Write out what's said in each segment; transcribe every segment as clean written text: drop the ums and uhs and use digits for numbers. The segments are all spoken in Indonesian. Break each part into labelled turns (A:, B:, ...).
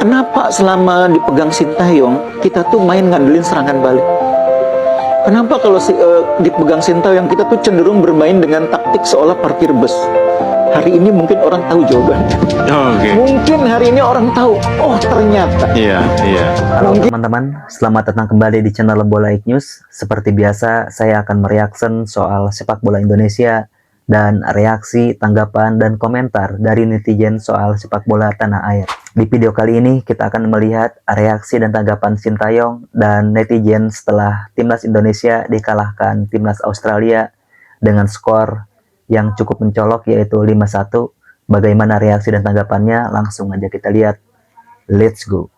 A: Kenapa selama dipegang Sintayong kita tuh main ngandelin serangan balik? Kenapa kalau dipegang Sintayong kita tuh cenderung bermain dengan taktik seolah parkir bus? Hari ini mungkin orang tahu jawabannya. Mungkin hari ini orang tahu. Oh ternyata.
B: Iya.
C: Halo teman-teman, selamat datang kembali di channel Bola Ik News. Seperti biasa, saya akan mereaction soal sepak bola Indonesia dan reaksi, tanggapan, dan komentar dari netizen soal sepak bola tanah air. Di video kali ini kita akan melihat reaksi dan tanggapan Sintayong dan netizen setelah timnas Indonesia dikalahkan timnas Australia dengan skor yang cukup mencolok yaitu 5-1. Bagaimana reaksi dan tanggapannya? Langsung aja kita lihat. Let's go.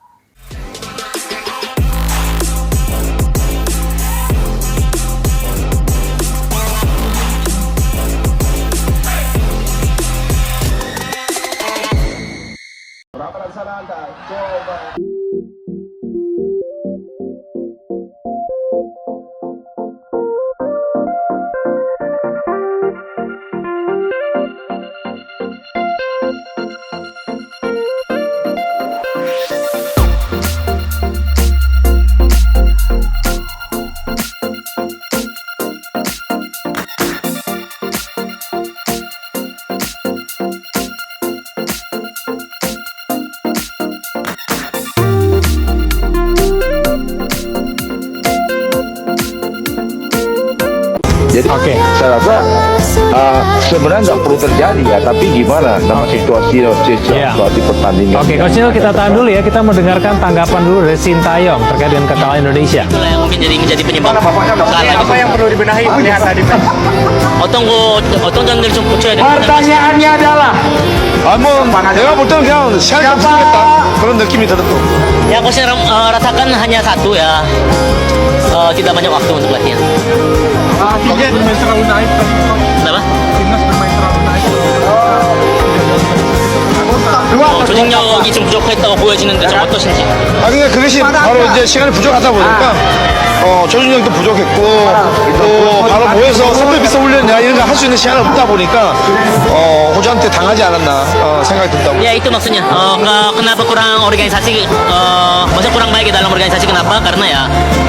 B: Oke, saya rasa sebenarnya nggak perlu terjadi ya, tapi gimana nama situasi pertandingan.
D: Oke, Coach Nil, kita tahan dulu ya. Kita mendengarkan tanggapan dulu dari Sintayong terkait dengan kekalahan Indonesia.
E: Itulah yang mungkin menjadi penyebab.
F: Apa yang perlu dibenahi melihat tadi?
E: 어떤 점들 좀 고쳐야 될 것 같아요.
F: Pertanyaannya adalah
B: 내가 볼 때는 그냥 시간이 없겠다 그런 느낌이 들었고.
E: Ya, coach rasakan hanya satu ya. Tidak banyak waktu untuk latihan.
F: timnas bermain terlalu naif tadi.
E: Kenapa?
F: Timnas bermain terlalu naif.
E: 조직력이 좀 부족했다고 보여지는데 좀 어떠신지?
B: 근데 그것이 바로 이제 시간이 부족하다 보니까 조준력도 부족했고 또 바로 모여서 선배 비서 훈련이나 이런 거 할 수 있는 시간이 없다 보니까 호주한테 당하지 않았나 생각이 든다고.
E: Ya itu maksudnya. Kenapa kurang organisasi? Maksudnya kurang baik dalam organisasi. Kenapa? Karena ya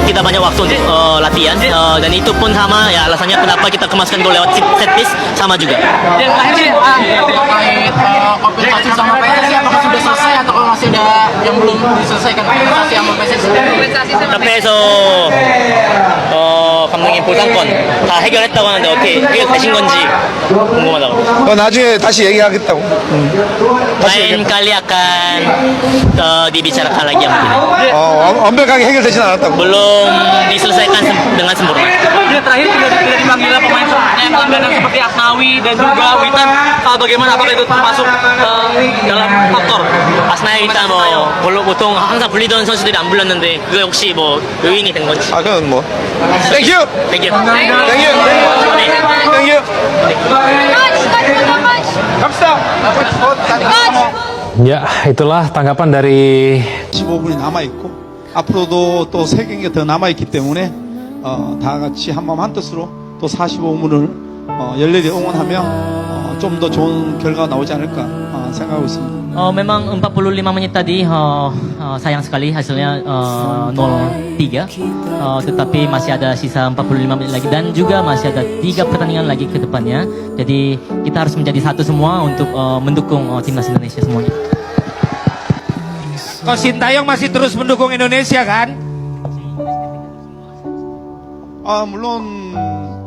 E: kita banyak waktu untuk latihan dan itu pun sama ya alasannya kenapa kita kemaskan gol lewat set piece sama juga.
F: Kompensasi sama PSSI apakah sudah selesai atau masih ada yang belum diselesaikan kompensasi sama PSSI?
E: 협회에서 감독님 보상권 다 해결했다고 하는데 어떻게 해결되신 건지 궁금하다고.
B: 나중에 다시 얘기하겠다고.
E: Lain kali akan dibicarakan lagi ya mungkin.
B: 완벽하게 해결되진 않았다고.
E: Belum diselesaikan dengan sempurna.
F: Dia terakhir tidak dipanggil pemain yang langganan seperti Asnawi dan juga Witan. Bagaimana apakah itu termasuk dalam faktor?
E: 아스나이 일단 뭐 보통 항상 불리던 선수들이 안 불렸는데 그거 혹시 뭐 요인이 된 건지.
B: 그건 뭐. 땡큐.
E: 땡큐.
D: Ya, itulah tanggapan dari
G: 15분이 남아있고 앞으로도 또 3경기가 더 남아있기 때문에 다 같이 한마음 한뜻으로 또 45분을 열렬히 응원하며 좀 더 좋은 결과가 나오지 않을까 생각하고 있습니다.
E: Memang 45 menit tadi sayang sekali hasilnya 0-3 tetapi masih ada sisa 45 menit lagi dan juga masih ada 3 pertandingan lagi ke depannya. Jadi kita harus menjadi satu semua untuk mendukung timnas Indonesia semuanya.
F: Coach Sintayong masih terus mendukung Indonesia kan?
G: 물론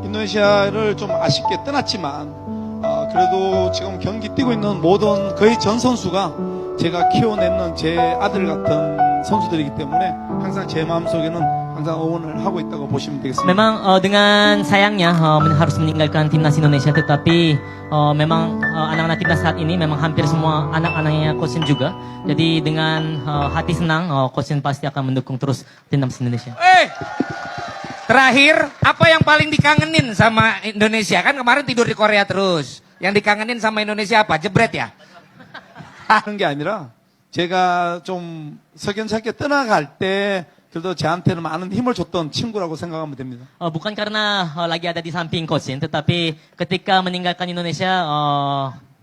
G: 인도네시아를 좀 아쉽게 떠났지만 그래도 지금 경기 뛰고 있는 모든 거의 전 선수가 제가 키워내는 제 아들 같은 선수들이기 때문에 항상 제 마음속에는 항상 응원을 하고 있다고 보시면 되겠습니다.
E: Memang dengan sayangnya harus meninggalkan timnas Indonesia tetapi memang anak-anak timnas saat ini memang hampir semua anak-anaknya Coach Shin juga. Jadi dengan hati senang Coach Shin pasti akan mendukung terus timnas Indonesia.
F: Terakhir, apa yang paling dikangenin sama Indonesia? Kan kemarin tidur di Korea terus. Yang dikangenin sama Indonesia apa? Jebret ya?
G: 하는 게 아니라 제가 좀 석연찮게 떠나갈 때 그래도 저한테는 많은 힘을 줬던 친구라고 생각하면 됩니다.
E: Bukan karena lagi ada di samping Coach Shin, tetapi ketika meninggalkan Indonesia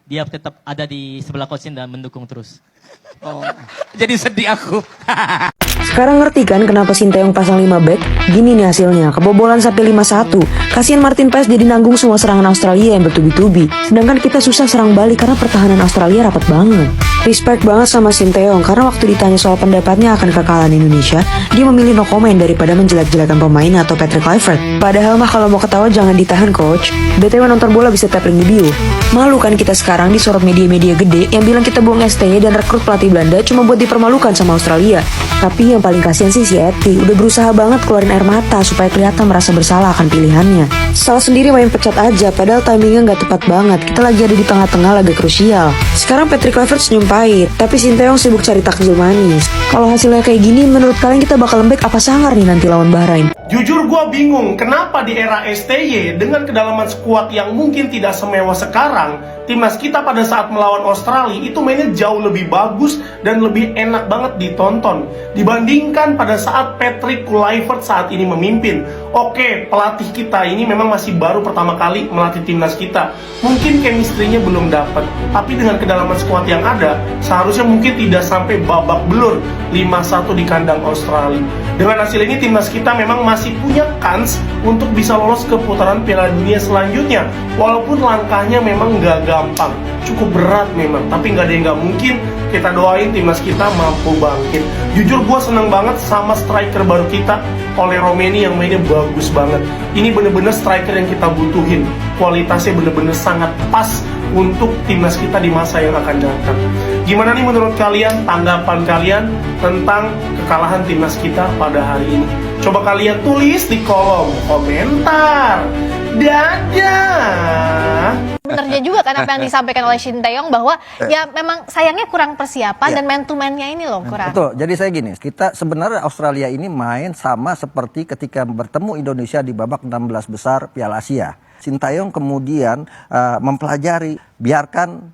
E: dia tetap ada di sebelah coach Shin dan mendukung terus.
F: Jadi sedih aku.
H: Sekarang ngerti kan kenapa Sinteyong pasang 5 back? Gini nih hasilnya, kebobolan sampai 5-1. Kasihan Martin Paes jadi nanggung semua serangan Australia yang bertubi-tubi. Sedangkan kita susah serang balik karena pertahanan Australia rapat banget. Respect banget sama Sinteyong karena waktu ditanya soal pendapatnya akan kekalahan Indonesia, dia memilih no comment daripada menjelek-jelekan pemain atau Patrick Kluivert. Padahal mah kalau mau ketawa jangan ditahan coach. BTW nonton bola bisa tap link di bio. Malu kan kita sekarang disorot media-media gede yang bilang kita buang STY dan rekrut pelatih Belanda cuma buat dipermalukan sama Australia. Tapi yang paling kasihan sih si Eti, udah berusaha banget keluarin air mata supaya kelihatan merasa bersalah akan pilihannya. Salah sendiri main pecat aja, padahal timingnya nggak tepat banget. Kita lagi ada di tengah-tengah laga krusial. Sekarang Patrick Kluivert senyum pahit, tapi Sinteyong sibuk cari takjil manis. Kalau hasilnya kayak gini, menurut kalian kita bakal lembek apa sangar nih nanti lawan Bahrain?
I: Jujur gue bingung kenapa di era STY dengan kedalaman skuad yang mungkin tidak semewah sekarang, timnas kita pada saat melawan Australia itu mainnya jauh lebih bagus dan lebih enak banget ditonton dibandingkan pada saat Patrick Kluivert saat ini memimpin. Oke, pelatih kita ini memang masih baru pertama kali melatih timnas kita. Mungkin chemistry-nya belum dapat, tapi dengan kedalaman skuad yang ada, seharusnya mungkin tidak sampai babak belur 5-1 di kandang Australia. Dengan hasil ini timnas kita memang masih punya kans untuk bisa lolos ke putaran Piala Dunia selanjutnya. Walaupun langkahnya memang nggak gampang, cukup berat memang, tapi nggak ada yang nggak mungkin. Kita doain timnas kita mampu bangkit. Jujur gue seneng banget sama striker baru kita, Ole Romeni, yang mainnya bagus banget. Ini bener-bener striker yang kita butuhin. Kualitasnya bener-bener sangat pas untuk timnas kita di masa yang akan datang. Gimana nih menurut kalian, tanggapan kalian tentang kekalahan timnas kita pada hari ini? Coba kalian tulis di kolom komentar. Dadah!
J: Benernya juga kan apa yang disampaikan oleh Sinteyong bahwa ya memang sayangnya kurang persiapan dan man to man-nya ini loh kurang.
K: Betul, jadi saya gini, kita sebenarnya Australia ini main sama seperti ketika bertemu Indonesia di babak 16 besar Piala Asia. Sinteyong kemudian mempelajari, biarkan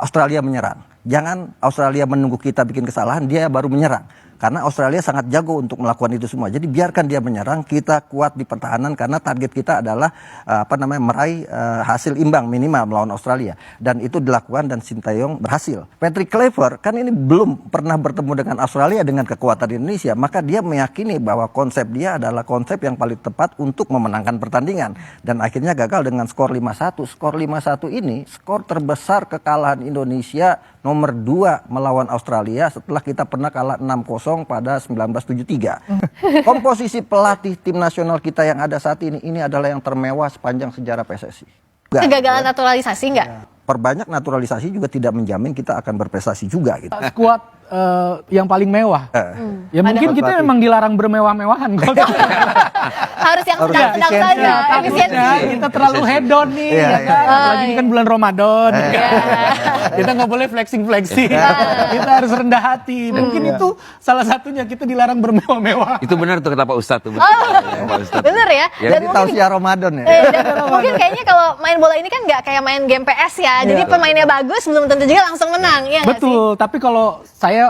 K: Australia menyerang. Jangan Australia menunggu kita bikin kesalahan, dia baru menyerang. Karena Australia sangat jago untuk melakukan itu semua. Jadi biarkan dia menyerang, kita kuat di pertahanan karena target kita adalah meraih hasil imbang minimal melawan Australia. Dan itu dilakukan dan Sinteyong berhasil. Patrick Kluivert kan ini belum pernah bertemu dengan Australia dengan kekuatan Indonesia. Maka dia meyakini bahwa konsep dia adalah konsep yang paling tepat untuk memenangkan pertandingan. Dan akhirnya gagal dengan skor 5-1. Skor 5-1 ini skor terbesar kekalahan Indonesia nomor 2 melawan Australia setelah kita pernah kalah 6-0 pada 1973. Komposisi pelatih tim nasional kita yang ada saat ini adalah yang termewah sepanjang sejarah PSSI.
J: Kegagalan naturalisasi enggak?
K: Perbanyak naturalisasi juga tidak menjamin kita akan berprestasi juga gitu.
L: Skuad yang paling mewah. Ya mungkin kita memang dilarang bermewah-mewahan.
J: Harus yang sedang-sedang saja. Efisiensi.
L: Kita terlalu hedon nih. Apalagi ini kan bulan Ramadan. Kita nggak boleh flexing-flexing. Kita harus rendah hati. Mungkin itu salah satunya, kita dilarang bermewah-mewah.
M: Itu benar tuh kata Pak Ustadz tuh.
J: Bener ya.
K: Jadi tausiah Ramadan ya.
J: Mungkin kayaknya kalau main bola ini kan nggak kayak main game PS ya. Jadi pemainnya bagus belum tentu juga langsung menang. Ya
L: Betul. Tapi kalau saya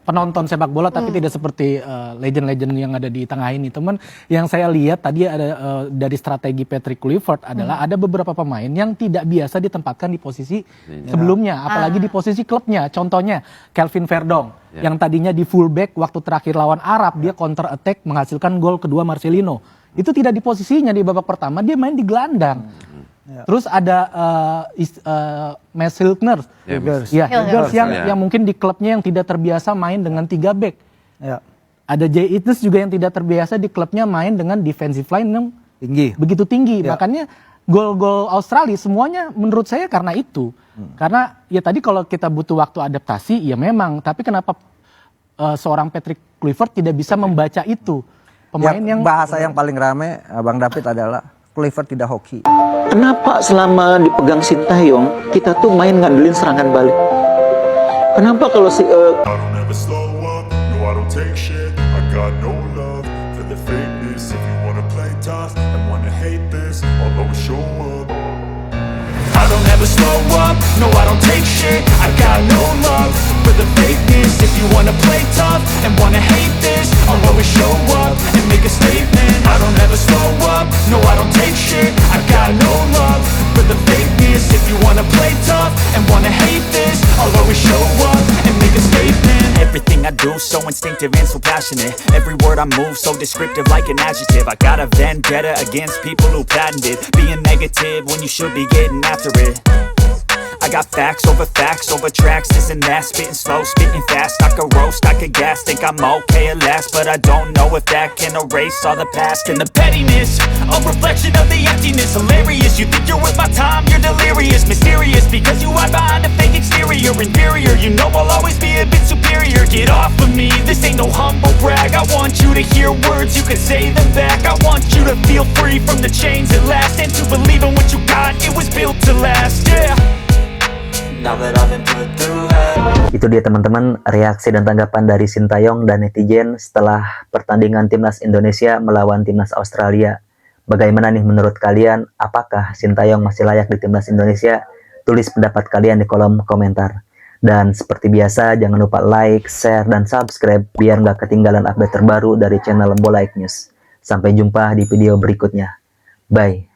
L: penonton sepak bola tapi tidak seperti legend-legend yang ada di tengah ini, teman. Yang saya lihat tadi ada dari strategi Patrick Kluivert adalah ada beberapa pemain yang tidak biasa ditempatkan di posisi sebelumnya, apalagi di posisi klubnya. Contohnya Kelvin Verdong yang tadinya di fullback, waktu terakhir lawan Arab dia counter attack menghasilkan gol kedua Marcelino. Itu tidak di posisinya di babak pertama, dia main di gelandang. Terus ada Mads Hilgers, yang mungkin di klubnya yang tidak terbiasa main dengan 3 back. Ada Jay Eaton juga yang tidak terbiasa di klubnya main dengan defensive line yang begitu tinggi. Makanya gol-gol Australia semuanya menurut saya karena itu. Karena ya tadi kalau kita butuh waktu adaptasi, ya memang. Tapi kenapa seorang Patrick Kluivert tidak bisa membaca itu? Pemain yang
K: bahasa yang paling rame Bang David adalah Kluivert tidak hoki.
A: Kenapa selama dipegang Sinteyong kita tuh main ngandelin serangan balik? Kenapa kalau si
N: I don't ever slow up, no I don't take shit. I got no love for the fakeness. If you wanna play tough and wanna hate this, I'll always show up and make a statement. I don't ever slow up, no I don't take shit. I got no love for the fakeness. If you you wanna play tough and wanna hate this, I'll always show up and make a statement. Everything I do so instinctive and so passionate. Every word I move so descriptive like an adjective. I got a vendetta against people who patented being negative when you should be getting after it. I got facts over tracks, this and that, spitting slow, spitting fast. I could roast, I could gas, think I'm okay at last, but I don't know if that can erase all the past. And the pettiness, a reflection of the emptiness. Hilarious, you think you're worth my time, you're delirious. Mysterious, because you hide behind a fake exterior. Inferior, you know I'll always be a bit superior. Get off of me, this ain't no humble brag. I want you to hear words, you can say them back. I want you to feel free from the chains at last, and to believe in what you got, it was built to last, yeah.
C: Itu dia teman-teman reaksi dan tanggapan dari Sintayong dan netizen setelah pertandingan timnas Indonesia melawan timnas Australia. Bagaimana nih menurut kalian? Apakah Sintayong masih layak di timnas Indonesia? Tulis pendapat kalian di kolom komentar. Dan seperti biasa jangan lupa like, share, dan subscribe biar nggak ketinggalan update terbaru dari channel Bola News. Sampai jumpa di video berikutnya. Bye.